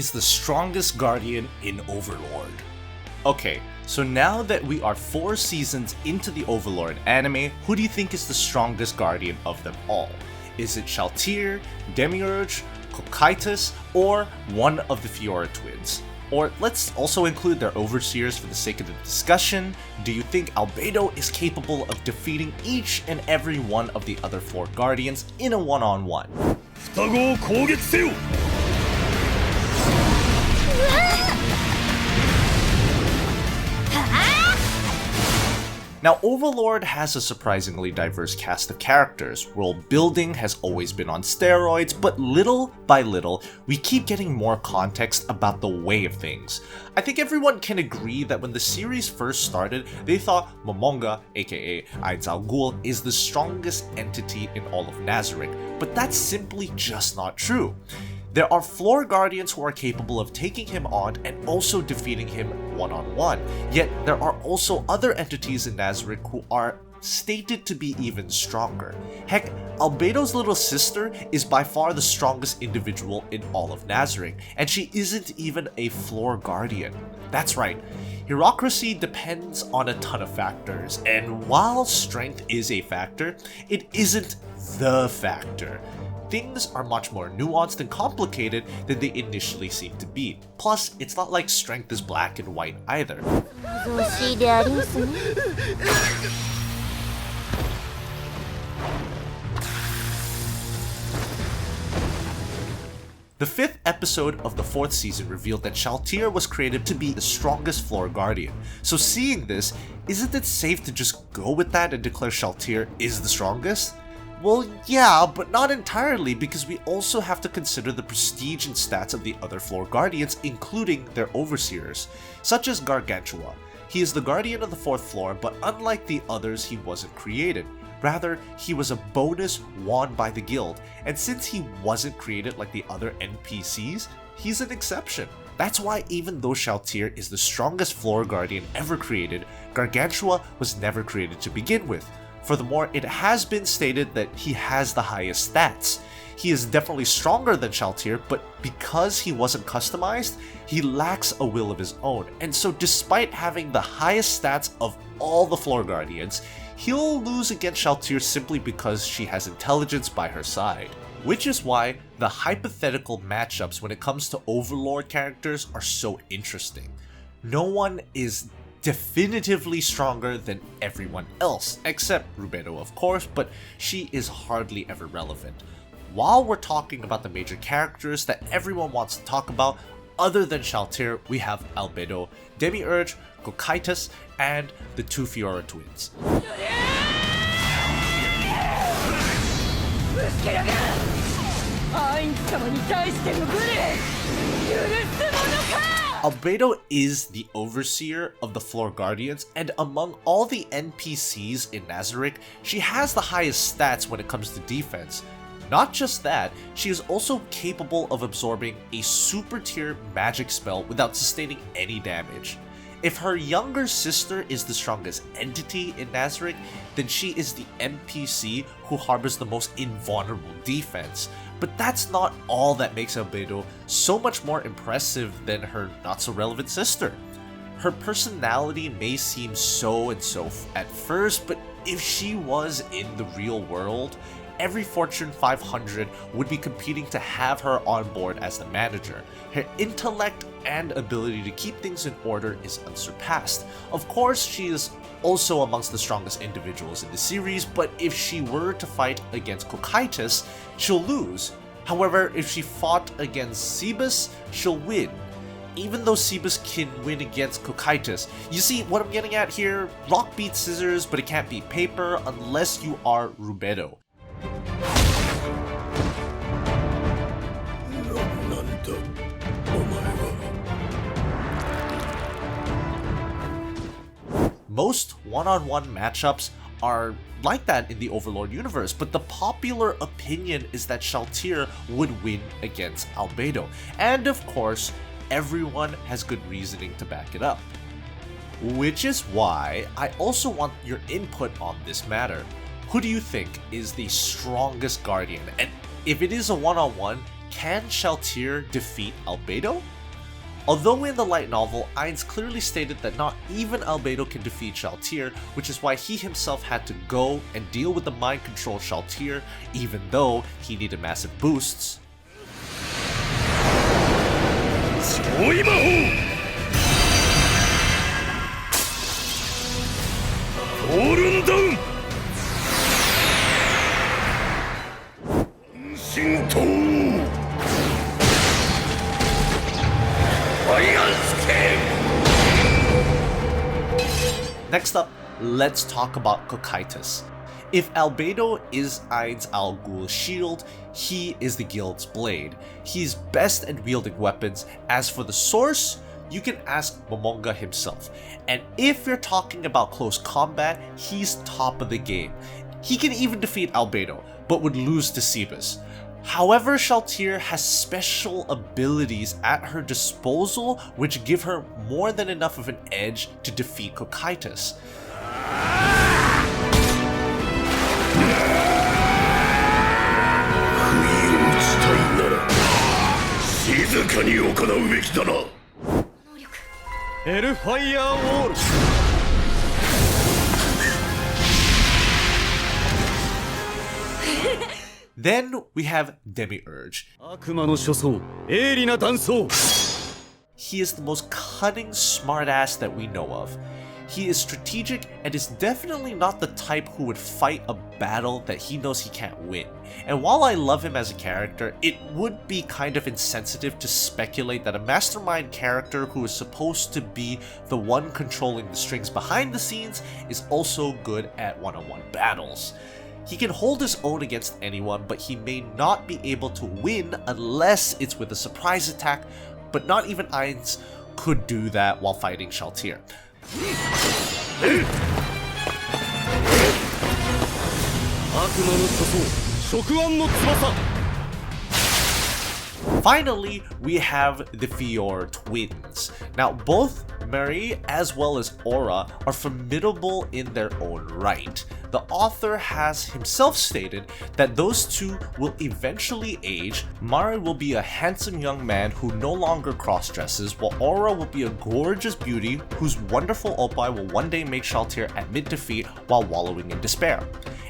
is the strongest guardian in Overlord? Okay, so now that we are 4 seasons into the Overlord anime, who do you think is the strongest guardian of them all? Is it Shalltear, Demiurge, Cocytus, or one of the Fiora twins? Or let's also include their overseers for the sake of the discussion. Do you think Albedo is capable of defeating each and every one of the other 4 guardians in a one-on-one? Now, Overlord has a surprisingly diverse cast of characters. World building has always been on steroids, but little by little, we keep getting more context about the way of things. I think everyone can agree that when the series first started, they thought Momonga, aka Aizawa Ghoul, is the strongest entity in all of Nazarick, but that's simply just not true. There are floor guardians who are capable of taking him on and also defeating him one-on-one, yet there are also other entities in Nazarick who are stated to be even stronger. Heck, Albedo's little sister is by far the strongest individual in all of Nazarick, and she isn't even a floor guardian. That's right, hierarchy depends on a ton of factors, and while strength is a factor, it isn't the factor. Things are much more nuanced and complicated than they initially seem to be. Plus, it's not like strength is black and white either. The 5th episode of the 4th season revealed that Shalltear was created to be the strongest floor guardian. So seeing this, isn't it safe to just go with that and declare Shalltear is the strongest? Well, yeah, but not entirely, because we also have to consider the prestige and stats of the other floor guardians, including their overseers, such as Gargantua. He is the guardian of the 4th floor, but unlike the others, he wasn't created. Rather, he was a bonus won by the guild, and since he wasn't created like the other NPCs, he's an exception. That's why even though Shalltear is the strongest floor guardian ever created, Gargantua was never created to begin with. Furthermore, it has been stated that he has the highest stats. He is definitely stronger than Shalltear, but because he wasn't customized, he lacks a will of his own, and so despite having the highest stats of all the floor guardians, he'll lose against Shalltear simply because she has intelligence by her side. Which is why the hypothetical matchups when it comes to Overlord characters are so interesting. No one is definitively stronger than everyone else, except Rubedo of course, but she is hardly ever relevant. While we're talking about the major characters that everyone wants to talk about, other than Shalltear, we have Albedo, Demiurge, Cocytus, and the 2 Fiora twins. Albedo is the overseer of the floor guardians, and among all the NPCs in Nazarick, she has the highest stats when it comes to defense. Not just that, she is also capable of absorbing a super tier magic spell without sustaining any damage. If her younger sister is the strongest entity in Nazarick, then she is the NPC who harbors the most invulnerable defense. But that's not all that makes Albedo so much more impressive than her not-so-relevant sister. Her personality may seem so and so at first, but if she was in the real world, every Fortune 500 would be competing to have her on board as the manager. Her intellect and ability to keep things in order is unsurpassed. Of course, she is also amongst the strongest individuals in the series, but if she were to fight against Cocytus, she'll lose. However, if she fought against Cebus, she'll win. Even though Cebus can win against Cocytus. You see what I'm getting at here? Rock beats scissors, but it can't beat paper unless you are Rubedo. Most one-on-one matchups are like that in the Overlord universe, but the popular opinion is that Shalltear would win against Albedo, and of course, everyone has good reasoning to back it up. Which is why I also want your input on this matter. Who do you think is the strongest guardian? And if it is a one-on-one, can Shalltear defeat Albedo? Although in the light novel, Ainz clearly stated that not even Albedo can defeat Shalltear, which is why he himself had to go and deal with the mind control Shalltear, even though he needed massive boosts. Next up, let's talk about Cocytus. If Albedo is Ainz Al Ghul's shield, he is the guild's blade. He's best at wielding weapons. As for the source, you can ask Momonga himself. And if you're talking about close combat, he's top of the game. He can even defeat Albedo, but would lose to Cebus. However, Shalltear has special abilities at her disposal which give her more than enough of an edge to defeat Cocytus. Then we have Demiurge. He is the most cunning smartass that we know of. He is strategic and is definitely not the type who would fight a battle that he knows he can't win. And while I love him as a character, it would be kind of insensitive to speculate that a mastermind character who is supposed to be the one controlling the strings behind the scenes is also good at one-on-one battles. He can hold his own against anyone, but he may not be able to win unless it's with a surprise attack, but not even Ainz could do that while fighting Shalltear. Finally, we have the Fiora twins. Now, both Marie as well as Aura are formidable in their own right. The author has himself stated that those two will eventually age. Mari will be a handsome young man who no longer cross-dresses, while Aura will be a gorgeous beauty whose wonderful oppai will one day make Shalltear admit defeat while wallowing in despair.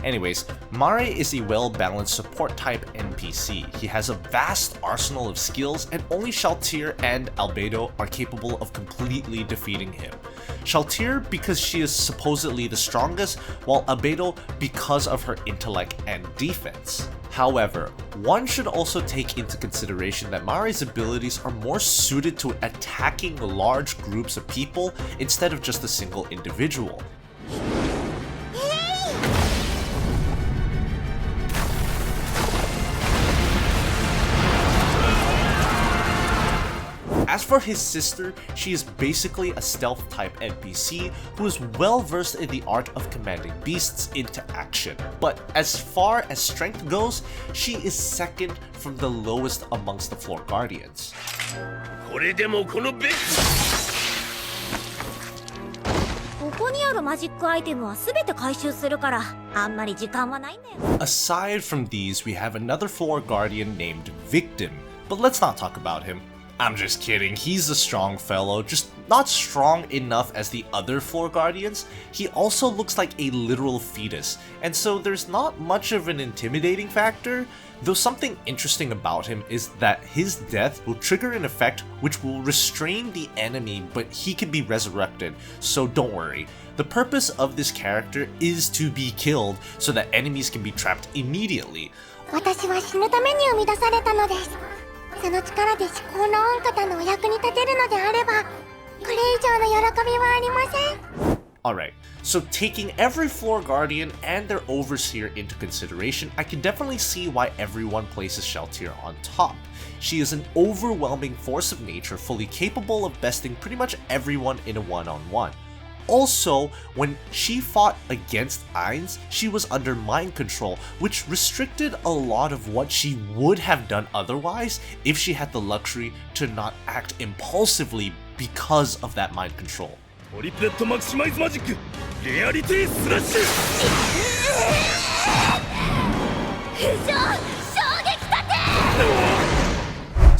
Anyways, Mari is a well-balanced support type NPC. He has a vast arsenal of skills, and only Shalltear and Albedo are capable of completely defeating him. Shalltear because she is supposedly the strongest, while Albedo because of her intellect and defense. However, one should also take into consideration that Mari's abilities are more suited to attacking large groups of people instead of just a single individual. As for his sister, she is basically a stealth type NPC who is well versed in the art of commanding beasts into action. But as far as strength goes, she is second from the lowest amongst the floor guardians. Aside from these, we have another floor guardian named Victim, but let's not talk about him. I'm just kidding, he's a strong fellow, just not strong enough as the other floor guardians. He also looks like a literal fetus, and so there's not much of an intimidating factor, though something interesting about him is that his death will trigger an effect which will restrain the enemy, but he can be resurrected, so don't worry. The purpose of this character is to be killed so that enemies can be trapped immediately. Alright, so taking every floor guardian and their overseer into consideration, I can definitely see why everyone places Shalltear on top. She is an overwhelming force of nature, fully capable of besting pretty much everyone in a one-on-one. Also, when she fought against Ainz, she was under mind control, which restricted a lot of what she would have done otherwise if she had the luxury to not act impulsively because of that mind control.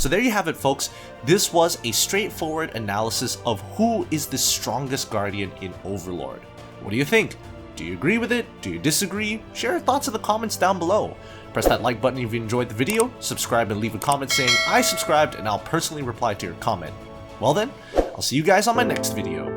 So there you have it, folks. This was a straightforward analysis of who is the strongest Guardian in Overlord. What do you think? Do you agree with it? Do you disagree? Share your thoughts in the comments down below. Press that like button if you enjoyed the video, subscribe and leave a comment saying I subscribed, and I'll personally reply to your comment. Well then, I'll see you guys on my next video.